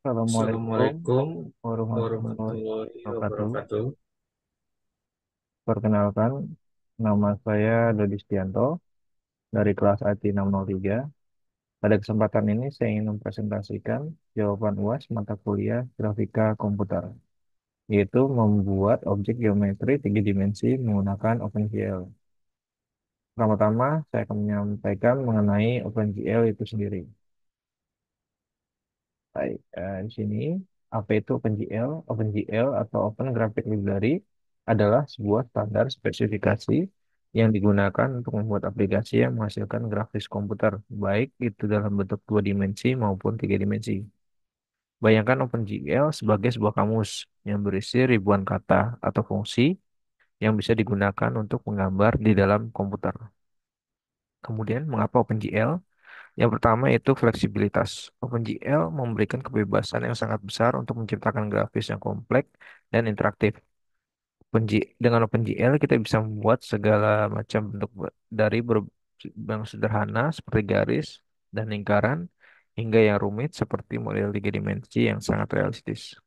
Assalamualaikum Assalamualaikum warahmatullahi warahmatullahi wabarakatuh. wabarakatuh. Perkenalkan, nama saya Dodi Stianto dari kelas IT 603. Pada kesempatan ini saya ingin mempresentasikan jawaban UAS mata kuliah Grafika Komputer, yaitu membuat objek geometri tiga dimensi menggunakan OpenGL. Pertama-tama, saya akan menyampaikan mengenai OpenGL itu sendiri. Baik, di sini apa itu OpenGL? OpenGL atau Open Graphic Library adalah sebuah standar spesifikasi yang digunakan untuk membuat aplikasi yang menghasilkan grafis komputer, baik itu dalam bentuk dua dimensi maupun tiga dimensi. Bayangkan OpenGL sebagai sebuah kamus yang berisi ribuan kata atau fungsi yang bisa digunakan untuk menggambar di dalam komputer. Kemudian, mengapa OpenGL? Yang pertama itu fleksibilitas. OpenGL memberikan kebebasan yang sangat besar untuk menciptakan grafis yang kompleks dan interaktif. Dengan OpenGL kita bisa membuat segala macam bentuk yang sederhana seperti garis dan lingkaran hingga yang rumit seperti model tiga dimensi yang sangat realistis.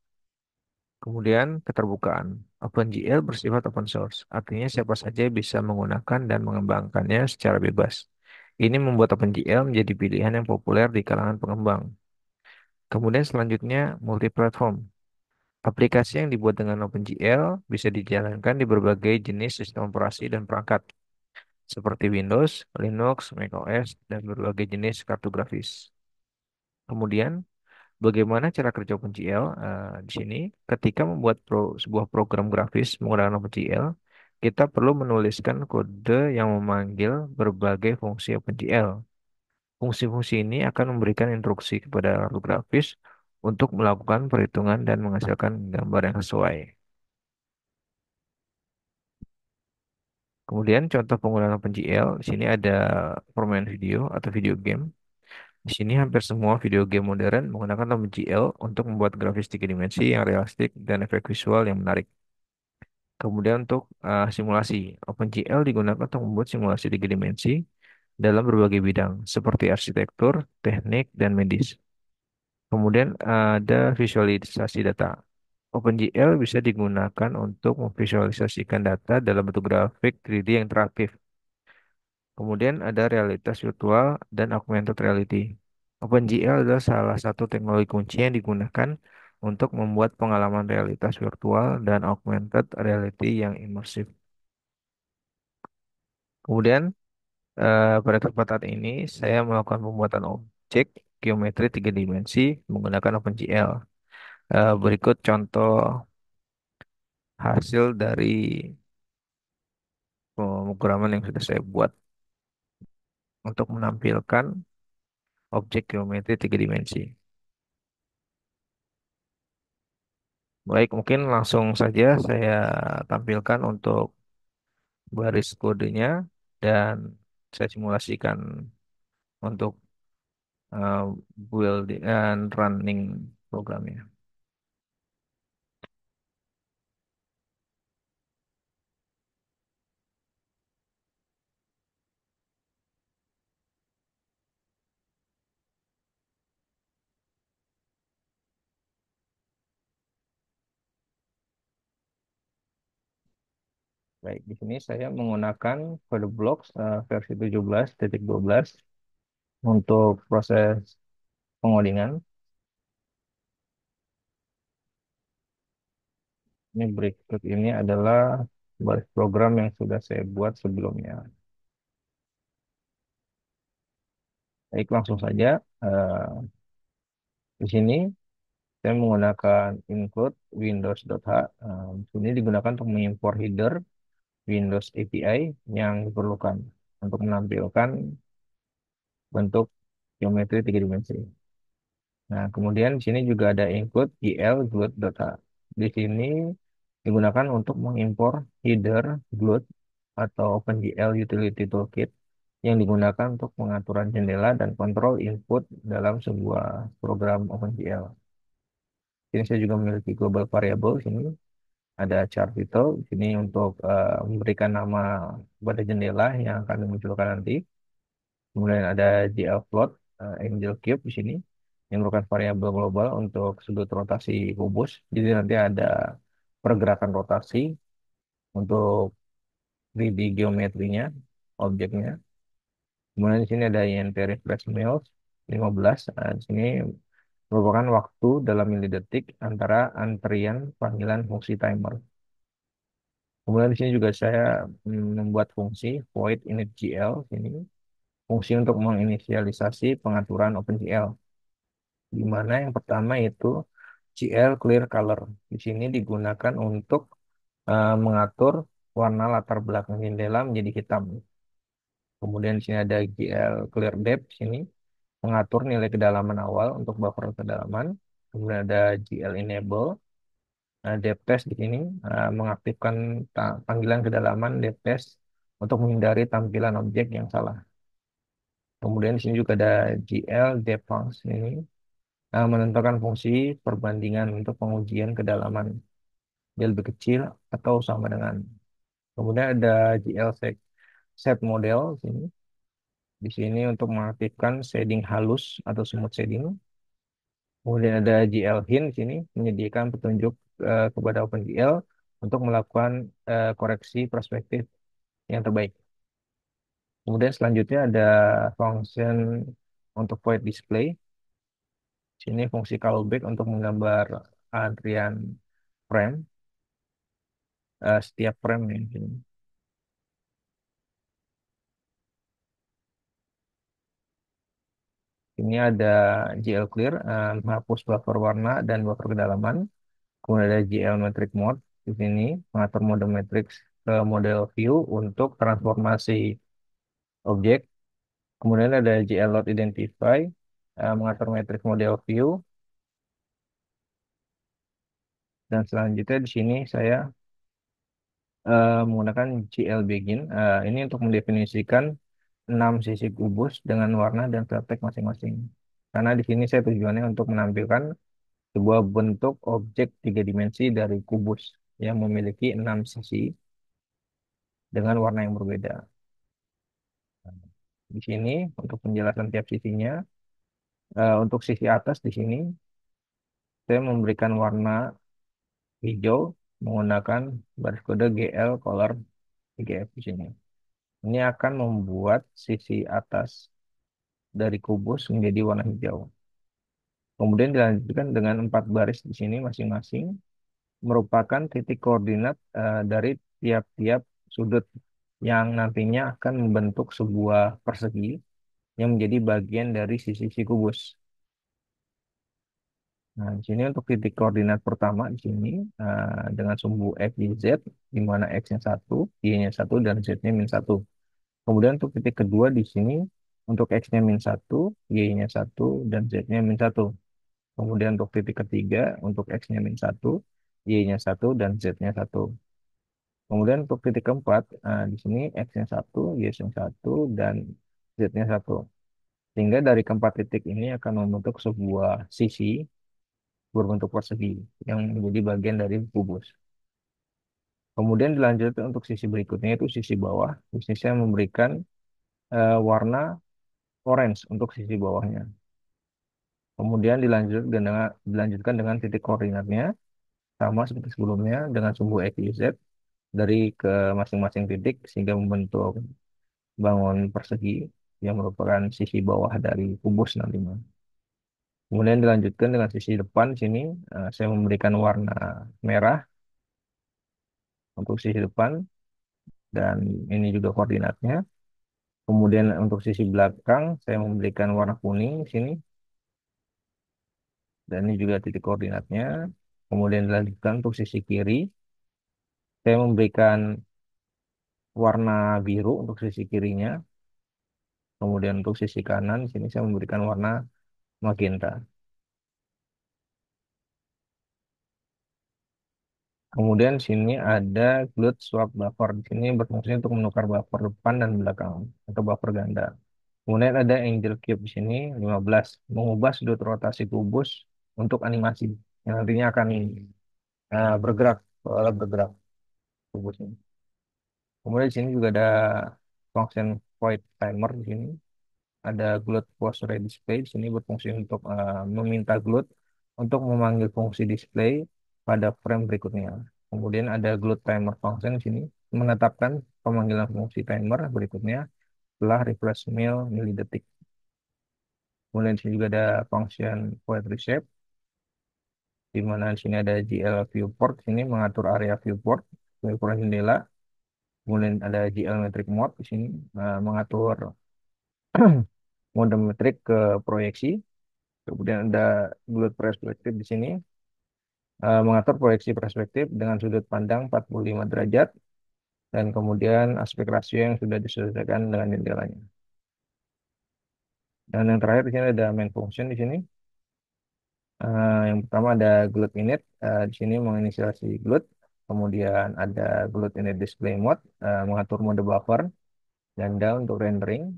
Kemudian keterbukaan. OpenGL bersifat open source, artinya siapa saja bisa menggunakan dan mengembangkannya secara bebas. Ini membuat OpenGL menjadi pilihan yang populer di kalangan pengembang. Kemudian selanjutnya multi-platform. Aplikasi yang dibuat dengan OpenGL bisa dijalankan di berbagai jenis sistem operasi dan perangkat, seperti Windows, Linux, macOS, dan berbagai jenis kartu grafis. Kemudian, bagaimana cara kerja OpenGL? Di sini, ketika membuat sebuah program grafis menggunakan OpenGL, kita perlu menuliskan kode yang memanggil berbagai fungsi OpenGL. Fungsi-fungsi ini akan memberikan instruksi kepada kartu grafis untuk melakukan perhitungan dan menghasilkan gambar yang sesuai. Kemudian contoh penggunaan OpenGL, di sini ada permainan video atau video game. Di sini hampir semua video game modern menggunakan OpenGL untuk membuat grafis tiga dimensi yang realistik dan efek visual yang menarik. Kemudian untuk simulasi, OpenGL digunakan untuk membuat simulasi tiga dimensi dalam berbagai bidang, seperti arsitektur, teknik, dan medis. Kemudian ada visualisasi data. OpenGL bisa digunakan untuk memvisualisasikan data dalam bentuk grafik 3D yang interaktif. Kemudian ada realitas virtual dan augmented reality. OpenGL adalah salah satu teknologi kunci yang digunakan untuk membuat pengalaman realitas virtual dan augmented reality yang imersif. Kemudian pada kesempatan ini saya melakukan pembuatan objek geometri tiga dimensi menggunakan OpenGL. Berikut contoh hasil dari pemrograman yang sudah saya buat untuk menampilkan objek geometri tiga dimensi. Baik, mungkin langsung saja saya tampilkan untuk baris kodenya dan saya simulasikan untuk build dan running programnya. Baik, di sini saya menggunakan kode blocks versi 17.12 untuk proses pengodingan. Ini berikut ini adalah baris program yang sudah saya buat sebelumnya. Baik, langsung saja. Eh, di sini saya menggunakan include windows.h. Ini digunakan untuk mengimpor header Windows API yang diperlukan untuk menampilkan bentuk geometri tiga dimensi. Nah, kemudian di sini juga ada include gl.glut.h. Di sini digunakan untuk mengimpor header glut atau OpenGL Utility Toolkit yang digunakan untuk pengaturan jendela dan kontrol input dalam sebuah program OpenGL. Sini saya juga memiliki global variable. Di sini ada chart title. Di sini untuk memberikan nama pada jendela yang akan dimunculkan nanti. Kemudian ada GL plot, Angel Cube di sini. yang merupakan variabel global untuk sudut rotasi kubus. Jadi nanti ada pergerakan rotasi untuk 3D geometrinya, objeknya. Kemudian di sini ada INT refresh mils 15. Nah, di sini merupakan waktu dalam milidetik antara antrian panggilan fungsi timer. Kemudian di sini juga saya membuat fungsi void initGL ini fungsi untuk menginisialisasi pengaturan OpenGL, di mana yang pertama itu GL clear color. Di sini digunakan untuk mengatur warna latar belakang jendela menjadi hitam. Kemudian di sini ada GL clear depth di sini mengatur nilai kedalaman awal untuk buffer kedalaman. Kemudian ada GL enable depth test di sini mengaktifkan panggilan kedalaman depth test untuk menghindari tampilan objek yang salah. Kemudian di sini juga ada GL depth function ini menentukan fungsi perbandingan untuk pengujian kedalaman dia lebih kecil atau sama dengan. Kemudian ada GL set model di sini. Di sini untuk mengaktifkan shading halus atau smooth shading. Kemudian ada GL hint di sini menyediakan petunjuk kepada OpenGL untuk melakukan koreksi perspektif yang terbaik. Kemudian selanjutnya ada function untuk void display. Sini fungsi callback untuk menggambar antrian frame, setiap frame ya. Ini ada GL clear, menghapus buffer warna dan buffer kedalaman. Kemudian ada GL metric mode di sini mengatur mode matrix ke model view untuk transformasi objek. Kemudian ada GL load identify mengatur matrix model view. Dan selanjutnya di sini saya menggunakan GL begin. Ini untuk mendefinisikan 6 sisi kubus dengan warna dan vertex masing-masing. Karena di sini saya tujuannya untuk menampilkan sebuah bentuk objek tiga dimensi dari kubus yang memiliki 6 sisi dengan warna yang berbeda. Di sini untuk penjelasan tiap sisinya, untuk sisi atas di sini saya memberikan warna hijau menggunakan baris kode GL color 3F di sini. Ini akan membuat sisi atas dari kubus menjadi warna hijau. Kemudian dilanjutkan dengan 4 baris di sini masing-masing merupakan titik koordinat dari tiap-tiap sudut yang nantinya akan membentuk sebuah persegi yang menjadi bagian dari sisi-sisi kubus. Nah, di sini untuk titik koordinat pertama di sini dengan sumbu X, Y, Z, di mana X-nya 1, Y-nya 1, dan Z-nya min 1. Kemudian untuk titik kedua di sini untuk X-nya min 1, Y-nya 1, dan Z-nya min 1. Kemudian untuk titik ketiga untuk X-nya min 1, Y-nya 1, dan Z-nya 1. Kemudian untuk titik keempat, di sini X-nya 1, Y-nya 1, dan Z-nya 1. Sehingga dari keempat titik ini akan membentuk sebuah sisi berbentuk persegi yang menjadi bagian dari kubus. Kemudian dilanjutkan untuk sisi berikutnya itu sisi bawah. Di sini saya memberikan warna orange untuk sisi bawahnya. Kemudian dilanjutkan dengan titik koordinatnya sama seperti sebelumnya dengan sumbu X, Y, Z dari ke masing-masing titik sehingga membentuk bangun persegi yang merupakan sisi bawah dari kubus nantinya. Kemudian dilanjutkan dengan sisi depan sini saya memberikan warna merah untuk sisi depan dan ini juga koordinatnya. Kemudian untuk sisi belakang saya memberikan warna kuning di sini dan ini juga titik koordinatnya. Kemudian dilanjutkan untuk sisi kiri saya memberikan warna biru untuk sisi kirinya. Kemudian untuk sisi kanan di sini saya memberikan warna magenta. Kemudian di sini ada glut swap buffer. Di sini berfungsi untuk menukar buffer depan dan belakang atau buffer ganda. Kemudian ada angel cube di sini 15 mengubah sudut rotasi kubus untuk animasi yang nantinya akan bergerak seolah bergerak kubusnya. Kemudian di sini juga ada function void timer di sini ada gloat post array display di sini berfungsi untuk meminta gloat untuk memanggil fungsi display pada frame berikutnya. Kemudian ada gloat timer function di sini menetapkan pemanggilan fungsi timer berikutnya setelah refresh mil milidetik. Kemudian di sini juga ada function void reshape di mana di sini ada GL viewport di sini mengatur area viewport ukuran jendela. Kemudian ada GL metric mode di sini mengatur mode metrik ke proyeksi. Kemudian ada bulat perspektif di sini mengatur proyeksi perspektif dengan sudut pandang 45 derajat dan kemudian aspek rasio yang sudah disesuaikan dengan jendelanya. Dan yang terakhir di sini ada main function di sini. Yang pertama ada gloat init di sini menginisiasi gloat. Kemudian ada gloat init display mode mengatur mode buffer dan down untuk rendering.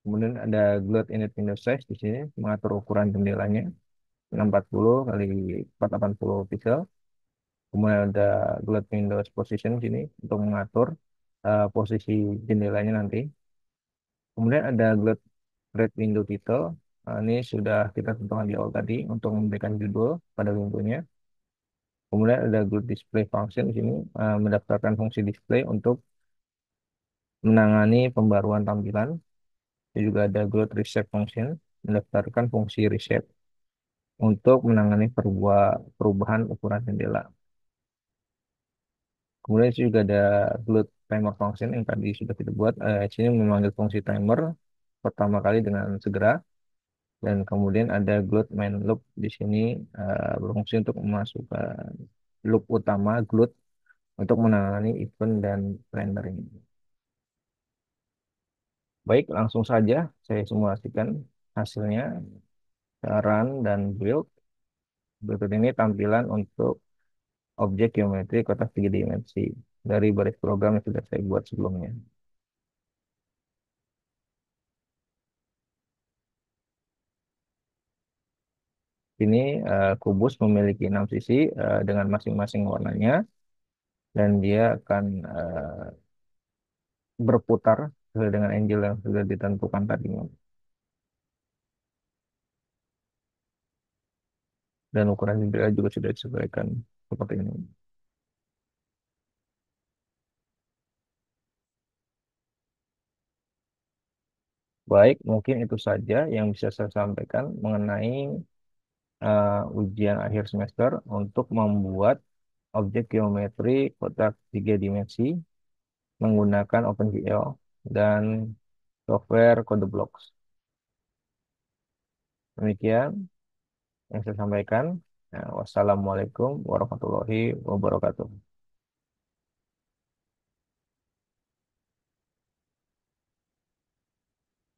Kemudian ada gloat init window size di sini mengatur ukuran jendelanya 640 kali 480 pixel. Kemudian ada gloat Windows position di sini untuk mengatur posisi jendelanya nanti. Kemudian ada gloat red window title. Ini sudah kita tentukan di awal tadi untuk memberikan judul pada window-nya. Kemudian ada gloat display function di sini mendaftarkan fungsi display untuk menangani pembaruan tampilan. Dan juga ada gloat reset function mendaftarkan fungsi reset untuk menangani perubahan ukuran jendela. Kemudian juga ada gloat timer function yang tadi sudah kita buat. Di sini memanggil fungsi timer pertama kali dengan segera. Dan kemudian ada gloat main loop di sini berfungsi untuk memasukkan loop utama gloat untuk menangani event dan rendering. Baik, langsung saja saya simulasikan hasilnya, run dan build. Berikut ini tampilan untuk objek geometri kotak 3 dimensi dari baris program yang sudah saya buat sebelumnya. Ini kubus memiliki 6 sisi dengan masing-masing warnanya dan dia akan berputar sesuai dengan angle yang sudah ditentukan tadinya. Dan ukuran jendela juga sudah disesuaikan seperti ini. Baik, mungkin itu saja yang bisa saya sampaikan mengenai ujian akhir semester untuk membuat objek geometri kotak 3 dimensi menggunakan OpenGL dan software CodeBlocks. Demikian yang saya sampaikan. Wassalamualaikum warahmatullahi wabarakatuh.